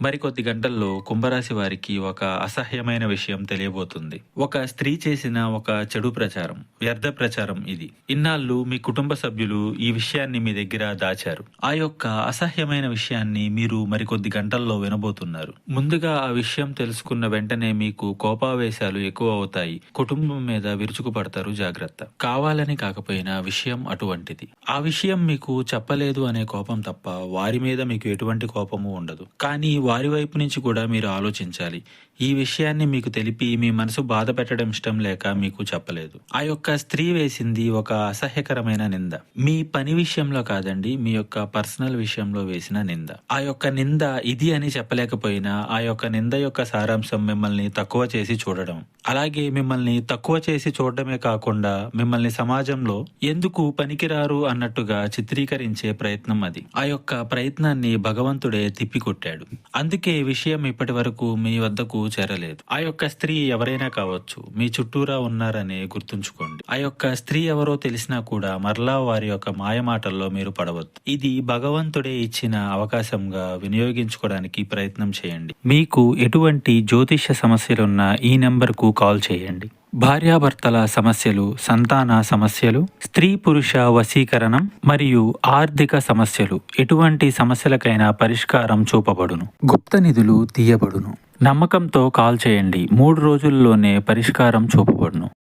మరికొద్ది గంటల్లో కుంభరాశి వారికి ఒక అసహ్యమైన విషయం తెలియబోతుంది. ఒక స్త్రీ చేసిన ఒక చెడు ప్రచారం, వ్యర్థ ప్రచారం ఇది. ఇన్నాళ్ళు మీ కుటుంబ సభ్యులు ఈ విషయాన్ని మీ దగ్గర దాచారు. ఆ యొక్క అసహ్యమైన విషయాన్ని మీరు మరికొద్ది గంటల్లో వినబోతున్నారు. ముందుగా ఆ విషయం తెలుసుకున్న వెంటనే మీకు కోపావేశాలు ఎక్కువ అవుతాయి. కుటుంబం మీద విరుచుకుపడతారు. జాగ్రత్త. కావాలని కాకపోయినా విషయం అటువంటిది. ఆ విషయం మీకు చెప్పలేదు అనే కోపం తప్ప వారి మీద మీకు ఎటువంటి కోపము ఉండదు. కానీ వారి వైపు నుంచి కూడా మీరు ఆలోచించాలి. ఈ విషయాన్ని మీకు తెలిపి మీ మనసు బాధ పెట్టడం ఇష్టం లేక మీకు చెప్పలేదు. ఆ యొక్క స్త్రీ వేసింది ఒక అసహ్యకరమైన నింద. మీ పని విషయంలో కాదండి, మీ యొక్క పర్సనల్ విషయంలో వేసిన నింద. ఆ యొక్క నింద ఇది అని చెప్పలేకపోయినా ఆ యొక్క నింద యొక్క సారాంశం మిమ్మల్ని తక్కువ చేసి చూడడం, అలాగే మిమ్మల్ని తక్కువ చేసి చూడడమే కాకుండా మిమ్మల్ని సమాజంలో ఎందుకు పనికిరారు అన్నట్టుగా చిత్రీకరించే ప్రయత్నం అది. ఆ యొక్క ప్రయత్నాన్ని భగవంతుడే తిప్పికొట్టాడు. అందుకే ఈ విషయం ఇప్పటి వరకు మీ వద్దకు చేరలేదు. ఆ యొక్క స్త్రీ ఎవరైనా కావచ్చు, మీ చుట్టూరా ఉన్నారని గుర్తుంచుకోండి. ఆ యొక్క స్త్రీ ఎవరో తెలిసినా కూడా మరలా వారి యొక్క మాయమాటల్లో మీరు పడవద్దు. ఇది భగవంతుడే ఇచ్చిన అవకాశంగా వినియోగించుకోవడానికి ప్రయత్నం చేయండి. మీకు ఎటువంటి జ్యోతిష్య సమస్యలున్నా ఈ నెంబర్కు కాల్ చేయండి. భార్యాభర్తల సమస్యలు, సంతాన సమస్యలు, స్త్రీ పురుష వశీకరణం మరియు ఆర్థిక సమస్యలు, ఎటువంటి సమస్యలకైనా పరిష్కారం చూపబడును. గుప్త నిధులు తీయబడును. నమ్మకంతో కాల్ చేయండి. 3 రోజుల్లోనే పరిష్కారం చూపబడును.